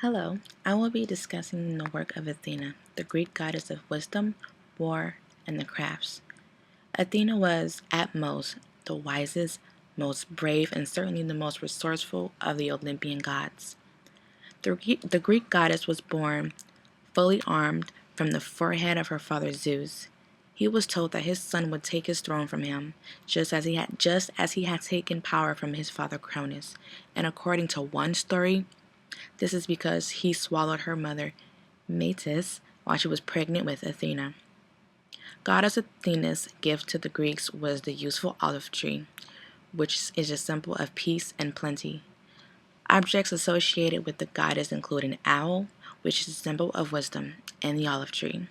Hello, I will be discussing the work of Athena, the Greek goddess of wisdom, war, and the crafts. Athena was, at most, the wisest, most brave, and certainly the most resourceful of the Olympian gods. The Greek goddess was born fully armed from the forehead of her father Zeus. He was told that his son would take his throne from him, just as he had taken power from his father Cronus. And according to one story, this is because he swallowed her mother, Metis, while she was pregnant with Athena. Goddess Athena's gift to the Greeks was the useful olive tree, which is a symbol of peace and plenty. Objects associated with the goddess include an owl, which is a symbol of wisdom, and the olive tree.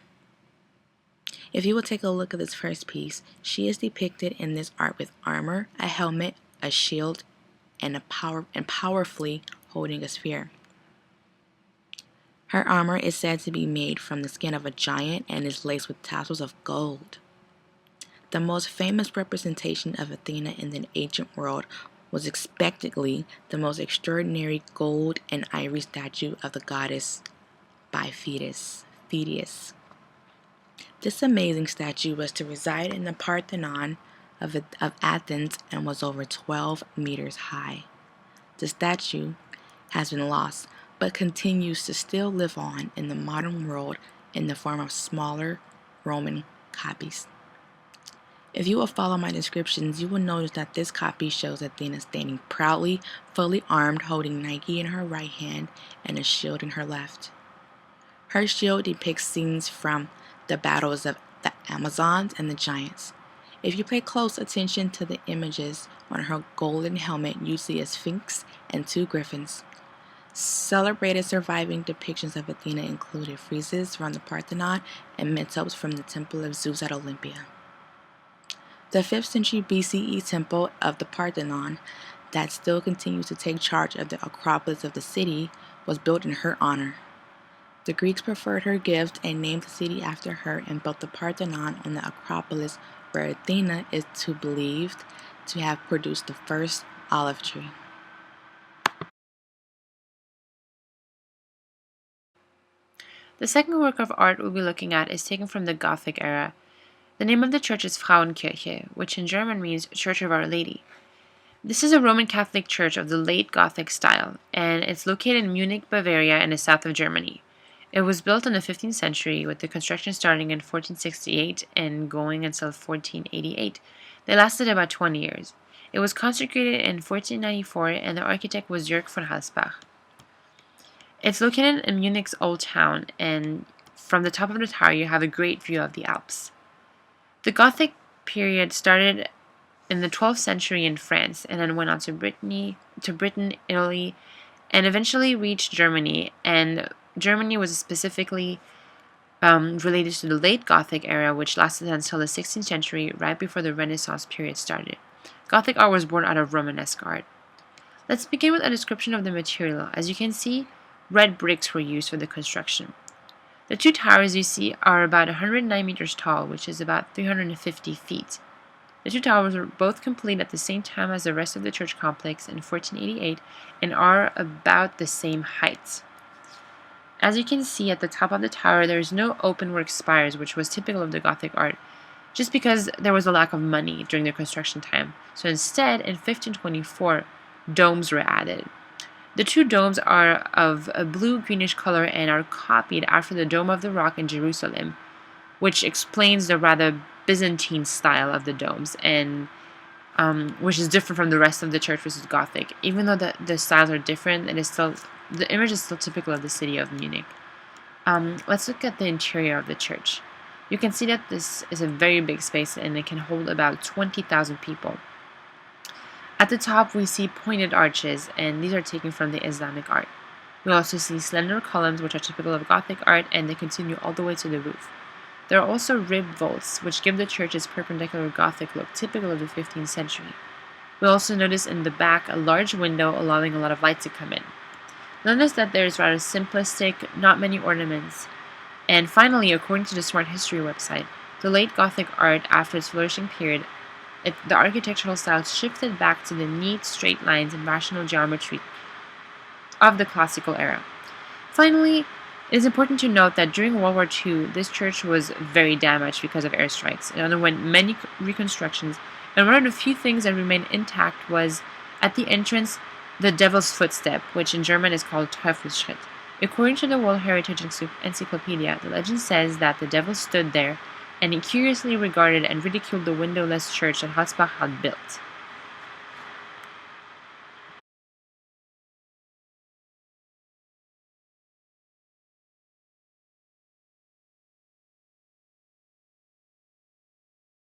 If you will take a look at this first piece, she is depicted in this art with armor, a helmet, a shield, and powerfully holding a spear. Her armor is said to be made from the skin of a giant and is laced with tassels of gold. The most famous representation of Athena in the ancient world was expectedly the most extraordinary gold and ivory statue of the goddess by Phidias. This amazing statue was to reside in the Parthenon of Athens and was over 12 meters high. The statue has been lost, but continues to still live on in the modern world in the form of smaller Roman copies. If you will follow my descriptions, you will notice that this copy shows Athena standing proudly, fully armed, holding Nike in her right hand and a shield in her left. Her shield depicts scenes from the battles of the Amazons and the giants. If you pay close attention to the images on her golden helmet, you see a sphinx and two griffins. Celebrated surviving depictions of Athena included friezes from the Parthenon and metopes from the Temple of Zeus at Olympia. The 5th century BCE temple of the Parthenon, that still continues to take charge of the Acropolis of the city, was built in her honor. The Greeks preferred her gift and named the city after her and built the Parthenon on the Acropolis, where Athena is believed to have produced the first olive tree. The second work of art we'll be looking at is taken from the Gothic era. The name of the church is Frauenkirche, which in German means Church of Our Lady. This is a Roman Catholic church of the late Gothic style, and it's located in Munich, Bavaria, in the south of Germany. It was built in the 15th century, with the construction starting in 1468 and going until 1488. They lasted about 20 years. It was consecrated in 1494, and the architect was Jörg von Halsbach. It's located in Munich's Old Town, and from the top of the tower you have a great view of the Alps. The Gothic period started in the 12th century in France and then went on to Britain, Italy, and eventually reached Germany. And Germany was specifically related to the late Gothic era, which lasted until the 16th century, right before the Renaissance period started. Gothic art was born out of Romanesque art. Let's begin with a description of the material. As you can see, red bricks were used for the construction. The two towers you see are about 109 meters tall, which is about 350 feet. The two towers were both complete at the same time as the rest of the church complex in 1488 and are about the same height. As you can see at the top of the tower, there is no openwork spires, which was typical of the Gothic art, just because there was a lack of money during the construction time. So instead, in 1524, domes were added. The two domes are of a blue-greenish color and are copied after the Dome of the Rock in Jerusalem, which explains the rather Byzantine style of the domes, and which is different from the rest of the church, which is Gothic. Even though the styles are different, the image is still typical of the city of Munich. Let's look at the interior of the church. You can see that this is a very big space, and it can hold about 20,000 people. At the top, we see pointed arches, and these are taken from the Islamic art. We also see slender columns, which are typical of Gothic art, and they continue all the way to the roof. There are also ribbed vaults, which give the church its perpendicular Gothic look, typical of the 15th century. We also notice in the back a large window allowing a lot of light to come in. Notice that there is rather simplistic, not many ornaments. And finally, according to the Smart History website, the late Gothic art, after its flourishing period, the architectural style shifted back to the neat straight lines and rational geometry of the classical era. Finally, it is important to note that during World War II, this church was very damaged because of airstrikes. It underwent many reconstructions, and one of the few things that remained intact was, at the entrance, the Devil's Footstep, which in German is called Teufelsschritt. According to the World Heritage Encyclopedia, the legend says that the devil stood there, and he curiously regarded and ridiculed the windowless church that Hatzbach had built.